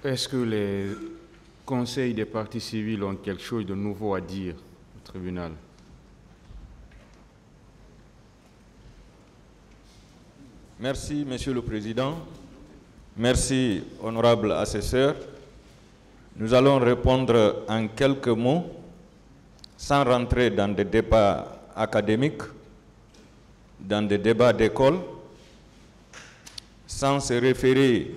Est-ce que les conseils des parties civiles ont quelque chose de nouveau à dire au tribunal? Merci, Monsieur le Président. Merci, honorable assesseur. Nous allons répondre en quelques mots, sans rentrer dans des débats académiques, dans des débats d'école, sans se référer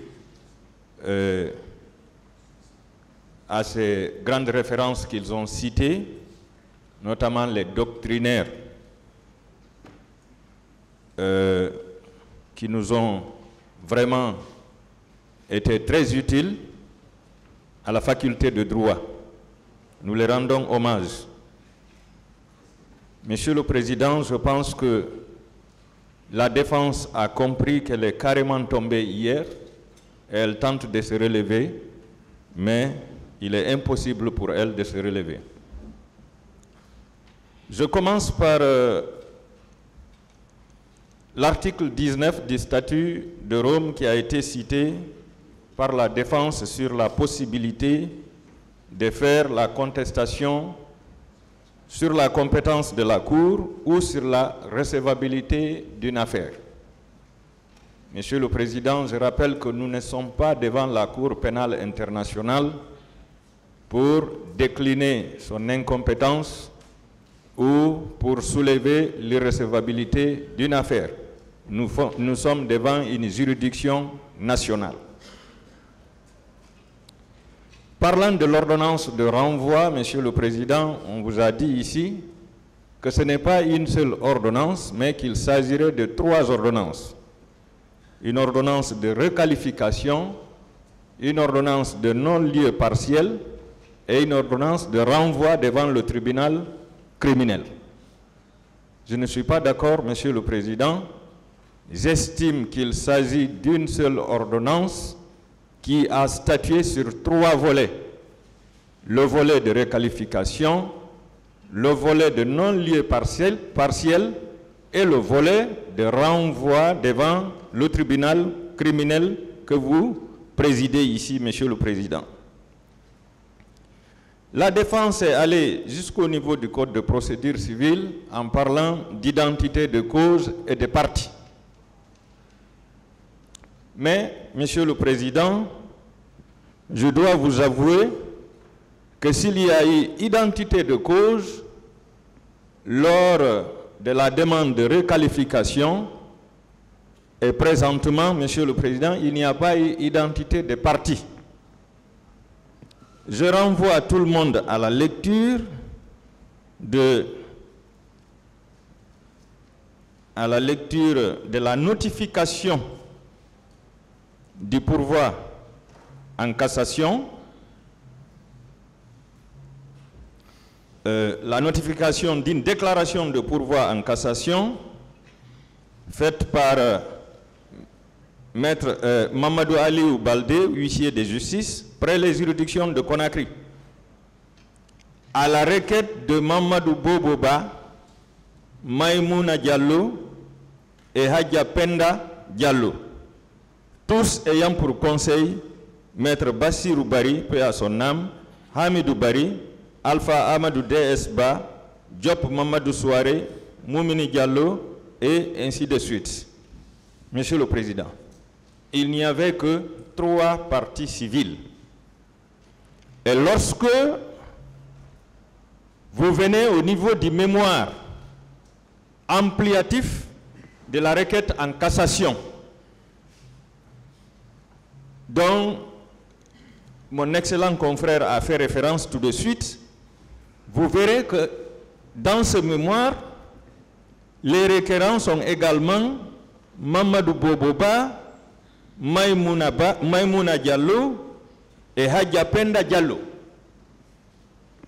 à ces grandes références qu'ils ont citées, notamment les doctrinaires qui nous ont vraiment été très utiles à la faculté de droit. Nous les rendons hommage. Monsieur le Président, je pense que la défense a compris qu'elle est carrément tombée hier et elle tente de se relever, mais il est impossible pour elle de se relever. Je commence par l'article 19 du statut de Rome qui a été cité par la défense sur la possibilité de faire la contestation sur la compétence de la Cour ou sur la recevabilité d'une affaire. Monsieur le Président, je rappelle que nous ne sommes pas devant la Cour pénale internationale pour décliner son incompétence ou pour soulever l'irrecevabilité d'une affaire. Nous sommes devant une juridiction nationale. Parlant de l'ordonnance de renvoi, Monsieur le Président, on vous a dit ici que ce n'est pas une seule ordonnance, mais qu'il s'agirait de 3 ordonnances. Une ordonnance de requalification, une ordonnance de non-lieu partiel et une ordonnance de renvoi devant le tribunal criminel. Je ne suis pas d'accord, Monsieur le Président. J'estime qu'il s'agit d'une seule ordonnance qui a statué sur 3 volets. Le volet de requalification, le volet de non-lieu partiel et le volet de renvoi devant le tribunal criminel que vous présidez ici, Monsieur le Président. La défense est allée jusqu'au niveau du Code de procédure civile en parlant d'identité de cause et de partie. Mais, Monsieur le Président, je dois vous avouer que s'il y a eu identité de cause lors de la demande de requalification, et présentement, Monsieur le Président, il n'y a pas eu identité de partie. Je renvoie tout le monde à la lecture de la notification du pourvoi en cassation, la notification d'une déclaration de pourvoi en cassation faite par Maître Mamadou Aliou Baldé, huissier de justice, près les juridictions de Conakry, à la requête de Mamadou Boboba, Maïmouna Diallo et Hadja Penda Diallo, tous ayant pour conseil Maître Bassirou Bari, paix à son âme, Hamidou Bari, Alpha Amadou DSBA, Diop Mamadou Souare, Moumini Diallo, et ainsi de suite. Monsieur le Président, il n'y avait que 3 parties civiles. Et lorsque vous venez au niveau du mémoire ampliatif de la requête en cassation, dont mon excellent confrère a fait référence tout de suite, vous verrez que dans ce mémoire, les requérants sont également Mamadou Boboba, Maïmouna Diallo et Hadja Penda Diallo.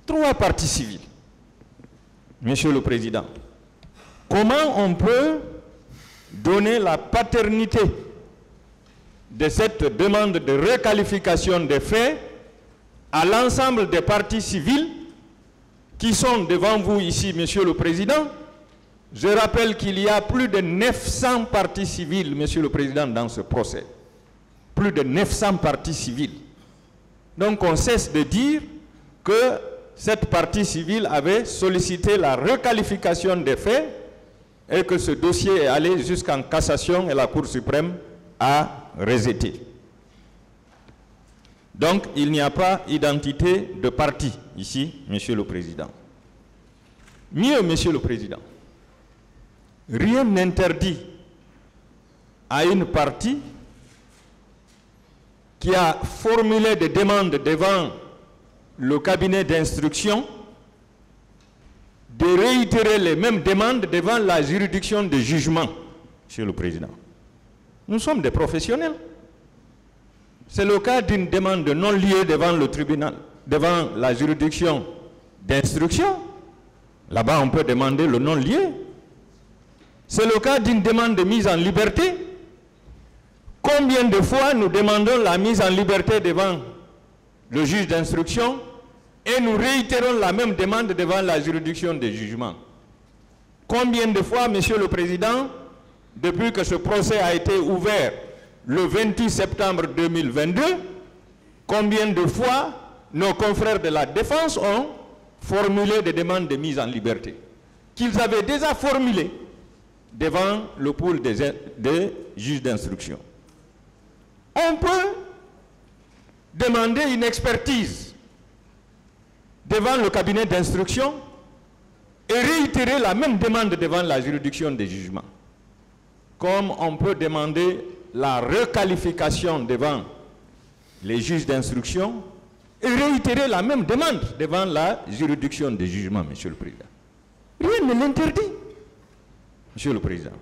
3 parties civiles. Monsieur le Président, comment on peut donner la paternité de cette demande de requalification des faits à l'ensemble des parties civiles qui sont devant vous ici, Monsieur le Président? Je rappelle qu'il y a plus de 900 parties civiles, Monsieur le Président, dans ce procès. Plus de 900 parties civiles. Donc on cesse de dire que cette partie civile avait sollicité la requalification des faits et que ce dossier est allé jusqu'en cassation et la Cour suprême a rejeté. Donc il n'y a pas identité de parti ici, Monsieur le Président. Mieux, Monsieur le Président, rien n'interdit à une partie qui a formulé des demandes devant le cabinet d'instruction de réitérer les mêmes demandes devant la juridiction de jugement, Monsieur le Président. Nous sommes des professionnels. C'est le cas d'une demande de non-lieu devant le tribunal, devant la juridiction d'instruction. Là-bas, on peut demander le non-lieu. C'est le cas d'une demande de mise en liberté. Combien de fois nous demandons la mise en liberté devant le juge d'instruction et nous réitérons la même demande devant la juridiction de jugement? Combien de fois, Monsieur le Président, depuis que ce procès a été ouvert le 28 septembre 2022, combien de fois nos confrères de la défense ont formulé des demandes de mise en liberté qu'ils avaient déjà formulées devant le pool des juges d'instruction? On peut demander une expertise devant le cabinet d'instruction et réitérer la même demande devant la juridiction des jugements. Comme on peut demander la requalification devant les juges d'instruction et réitérer la même demande devant la juridiction des jugements, Monsieur le Président. Rien ne l'interdit, Monsieur le Président.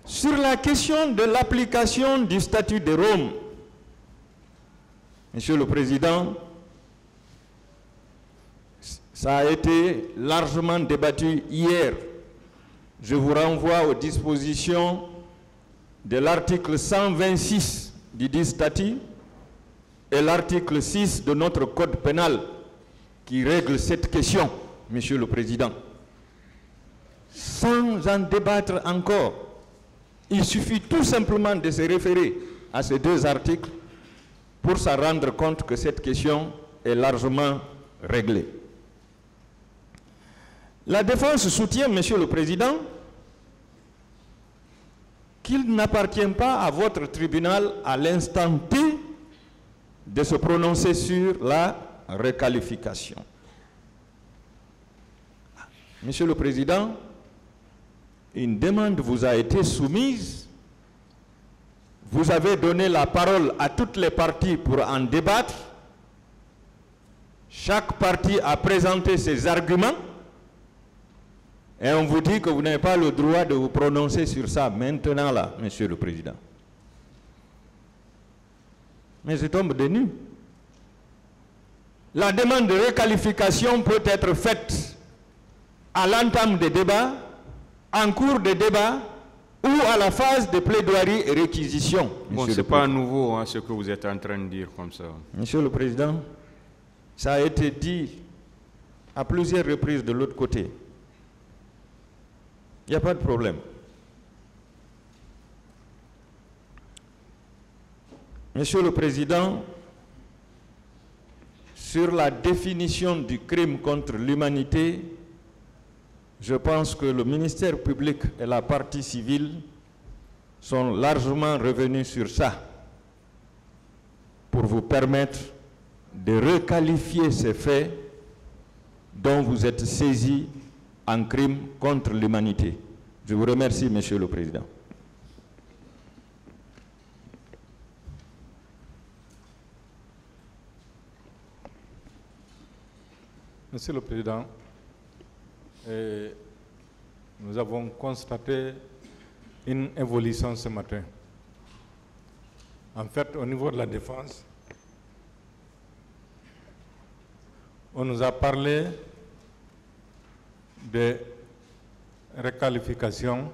Sur la question de l'application du statut de Rome, Monsieur le Président, ça a été largement débattu hier. Je vous renvoie aux dispositions de l'article 126 du dit statut et l'article 6 de notre code pénal qui règle cette question, Monsieur le Président. Sans en débattre encore, il suffit tout simplement de se référer à ces deux articles pour se rendre compte que cette question est largement réglée. La défense soutient, Monsieur le Président, qu'il n'appartient pas à votre tribunal à l'instant T de se prononcer sur la requalification. Monsieur le Président, une demande vous a été soumise. Vous avez donné la parole à toutes les parties pour en débattre. Chaque partie a présenté ses arguments. Et on vous dit que vous n'avez pas le droit de vous prononcer sur ça maintenant là, Monsieur le Président. Mais je tombe de nu. La demande de requalification peut être faite à l'entame des débats, en cours de débat ou à la phase de plaidoirie et réquisition. Bon, ce n'est pas nouveau hein, ce que vous êtes en train de dire comme ça. Monsieur le Président, ça a été dit à plusieurs reprises de l'autre côté. Il n'y a pas de problème. Monsieur le Président, sur la définition du crime contre l'humanité, je pense que le ministère public et la partie civile sont largement revenus sur ça pour vous permettre de requalifier ces faits dont vous êtes saisis en crime contre l'humanité. Je vous remercie, Monsieur le Président. Monsieur le Président, nous avons constaté une évolution ce matin. En fait, au niveau de la défense, on nous a parlé de requalification,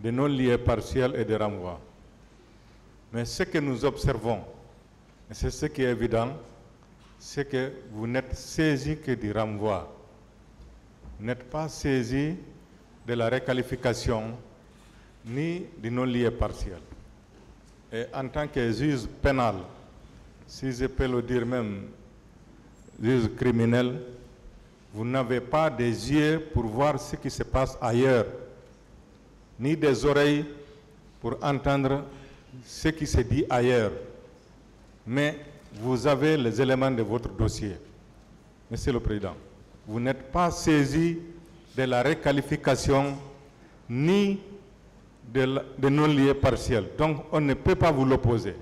de non-lieu partiel et de renvoi. Mais ce que nous observons, et c'est ce qui est évident, c'est que vous n'êtes saisi que du renvoi. Vous n'êtes pas saisi de la requalification ni du non-lieu partiel. Et en tant que juge pénal, si je peux le dire même, juge criminel, vous n'avez pas des yeux pour voir ce qui se passe ailleurs, ni des oreilles pour entendre ce qui se dit ailleurs. Mais vous avez les éléments de votre dossier. Monsieur le Président, vous n'êtes pas saisi de la requalification ni de non-lieu partiel. Donc, on ne peut pas vous l'opposer.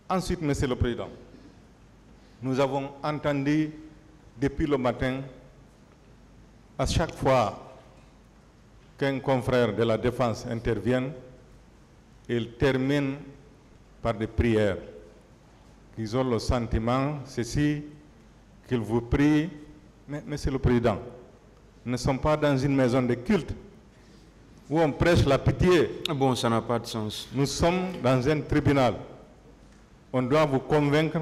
Ensuite, Monsieur le Président, nous avons entendu depuis le matin, à chaque fois qu'un confrère de la défense intervient, il termine par des prières. Ils ont le sentiment, ceci, qu'ils vous prient. Mais, Monsieur le Président, nous ne sommes pas dans une maison de culte où on prêche la pitié. Bon, ça n'a pas de sens. Nous sommes dans un tribunal. On doit vous convaincre,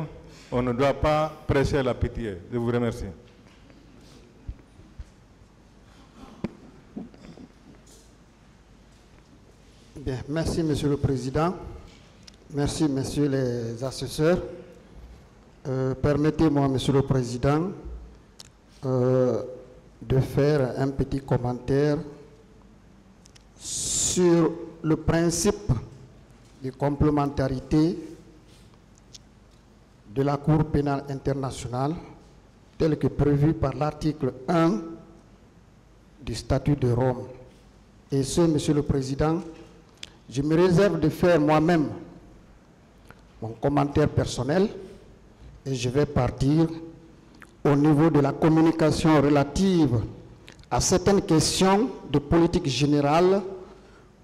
on ne doit pas prêcher la pitié. Je vous remercie. Bien, merci, Monsieur le Président. Merci, Messieurs les assesseurs. Permettez-moi, Monsieur le Président, de faire un petit commentaire sur le principe de complémentarité de la Cour pénale internationale tel que prévu par l'article 1 du statut de Rome. Et ce, Monsieur le Président, je me réserve de faire moi-même mon commentaire personnel et je vais partir au niveau de la communication relative à certaines questions de politique générale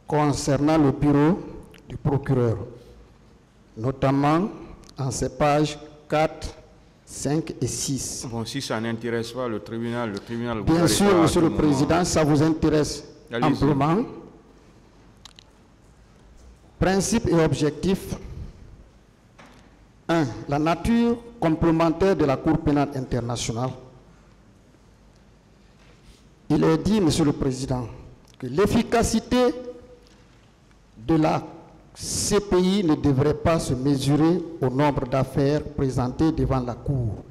concernant le bureau du procureur, notamment en ces pages 4, 5 et 6. Bon, si ça n'intéresse pas le tribunal Bien sûr, Monsieur le Président, ça vous intéresse amplement. Principe et objectif. 1. La nature complémentaire de la Cour pénale internationale. Il est dit, Monsieur le Président, que l'efficacité de la CPI ne devrait pas se mesurer au nombre d'affaires présentées devant la Cour,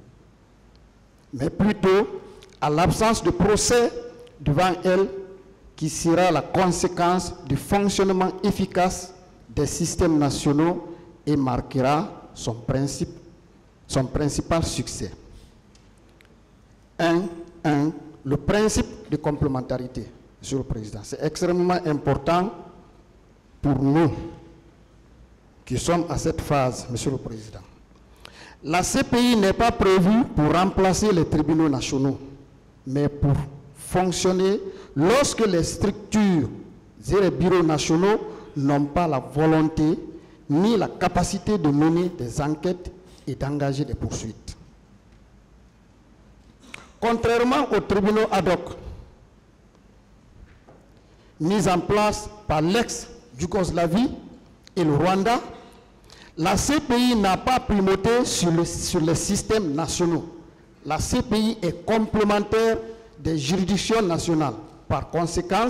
mais plutôt à l'absence de procès devant elle qui sera la conséquence du fonctionnement efficace des systèmes nationaux et marquera son principal succès. 1. Le principe de complémentarité, Monsieur le Président. C'est extrêmement important pour nous qui sommes à cette phase, Monsieur le Président. La CPI n'est pas prévue pour remplacer les tribunaux nationaux, mais pour fonctionner lorsque les structures et les bureaux nationaux n'ont pas la volonté ni la capacité de mener des enquêtes et d'engager des poursuites. Contrairement aux tribunaux ad hoc mis en place par l'ex-Yougoslavie et le Rwanda, la CPI n'a pas primauté sur les systèmes nationaux. La CPI est complémentaire des juridictions nationales. Par conséquent,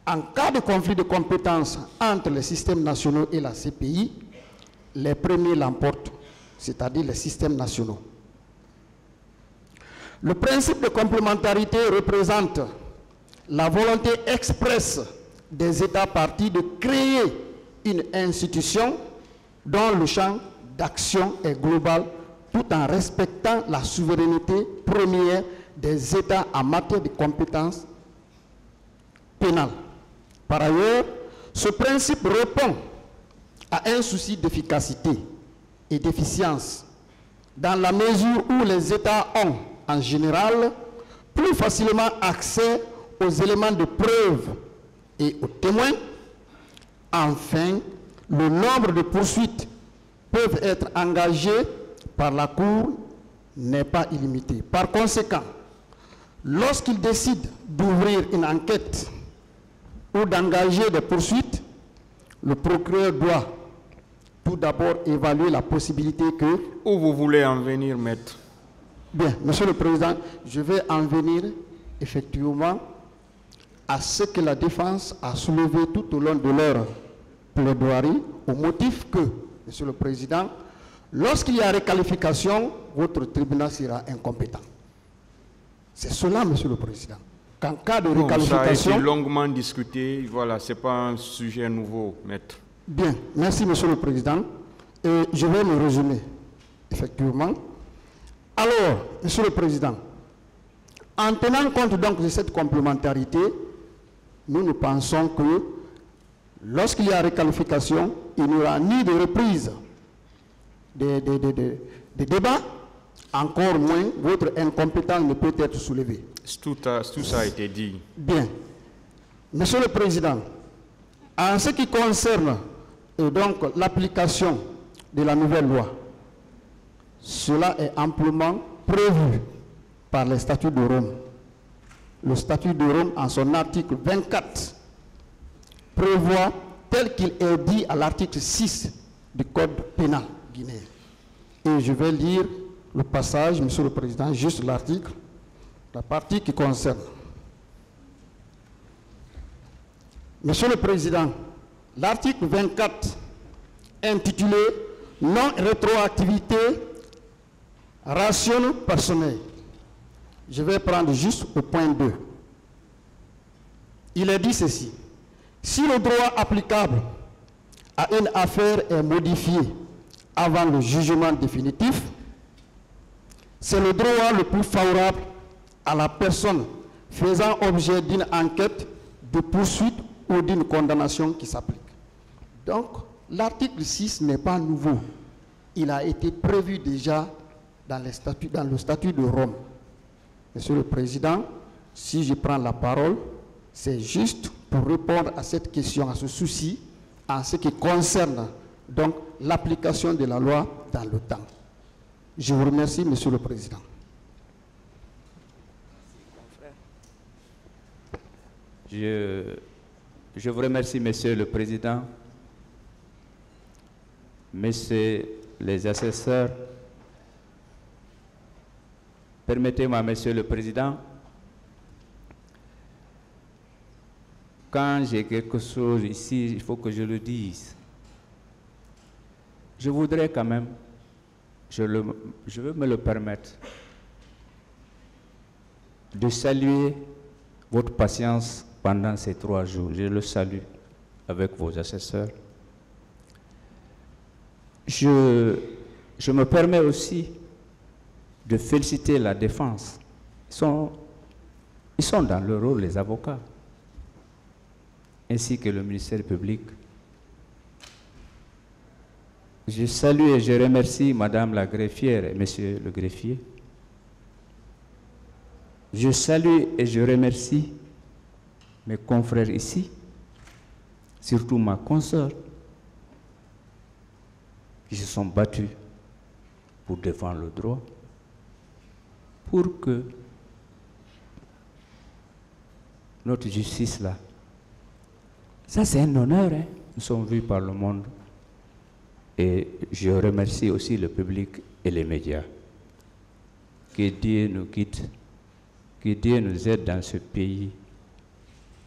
en cas de conflit de compétences entre les systèmes nationaux et la CPI, les premiers l'emportent, c'est-à-dire les systèmes nationaux. Le principe de complémentarité représente la volonté expresse des États parties de créer une institution dont le champ d'action est global tout en respectant la souveraineté première des États en matière de compétences pénales. Par ailleurs, ce principe répond à un souci d'efficacité et d'efficience dans la mesure où les États ont, en général, plus facilement accès aux éléments de preuve et aux témoins. Enfin, le nombre de poursuites peuvent être engagées par la Cour n'est pas illimité. Par conséquent, lorsqu'il décide d'ouvrir une enquête ou d'engager des poursuites, le procureur doit tout d'abord évaluer la possibilité que... Où vous voulez en venir, maître? Bien, Monsieur le Président, je vais en venir effectivement à ce que la défense a soulevé tout au long de leur plaidoirie, au motif que, Monsieur le Président, Lorsqu'il y a requalification, votre tribunal sera incompétent. C'est cela, Monsieur le Président. Qu'en cas de requalification... Ça a été longuement discuté. Voilà, ce n'est pas un sujet nouveau, maître. Bien, merci, Monsieur le Président. Et je vais me résumer, effectivement. Alors, Monsieur le Président, en tenant compte donc de cette complémentarité, nous pensons que lorsqu'il y a requalification, il n'y aura ni de reprise des débats, encore moins votre incompétence ne peut être soulevée. Tout ça a été dit. Bien. Monsieur le Président, en ce qui concerne donc l'application de la nouvelle loi, cela est amplement prévu par les statuts de Rome. Le statut de Rome, en son article 24, prévoit, tel qu'il est dit à l'article 6 du Code pénal guinéen. Et je vais lire le passage, Monsieur le Président, juste l'article, la partie qui concerne. Monsieur le Président, l'article 24, intitulé « Non-rétroactivité, ration personnelle ». Je vais prendre juste au point 2. Il est dit ceci. Si le droit applicable à une affaire est modifié avant le jugement définitif, c'est le droit le plus favorable à la personne faisant objet d'une enquête de poursuite ou d'une condamnation qui s'applique. Donc, l'article 6 n'est pas nouveau. Il a été prévu déjà dans le statut de Rome. Monsieur le Président, si je prends la parole, c'est juste pour répondre à cette question, à ce souci, en ce qui concerne donc l'application de la loi dans le temps. Je vous remercie, Monsieur le Président. Je vous remercie, Monsieur le Président, Messieurs les assesseurs. Permettez-moi, Monsieur le Président, quand j'ai quelque chose ici, il faut que je le dise. Je voudrais quand même, je veux me le permettre, de saluer votre patience pendant ces 3 jours. Je le salue avec vos assesseurs. Je me permets aussi de féliciter la défense. Ils sont dans leur rôle, les avocats, ainsi que le ministère public. Je salue et je remercie Madame la greffière et Monsieur le greffier. Je salue et je remercie mes confrères ici, surtout ma consoeur, qui se sont battus pour défendre le droit, pour que notre justice là, ça c'est un honneur, hein? Nous sommes vus par le monde. Et je remercie aussi le public et les médias. Que Dieu nous guide, que Dieu nous aide dans ce pays,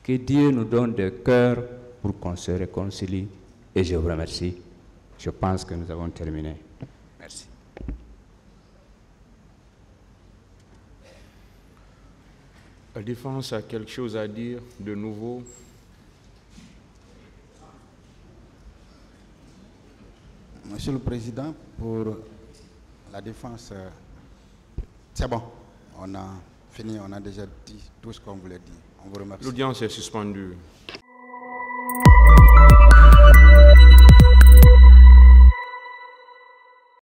que Dieu nous donne des cœurs pour qu'on se réconcilie. Et je vous remercie. Je pense que nous avons terminé. Merci. La défense a quelque chose à dire de nouveau? Monsieur le Président, pour la défense, c'est bon. On a fini, on a déjà dit tout ce qu'on voulait dire. On vous remercie. L'audience est suspendue.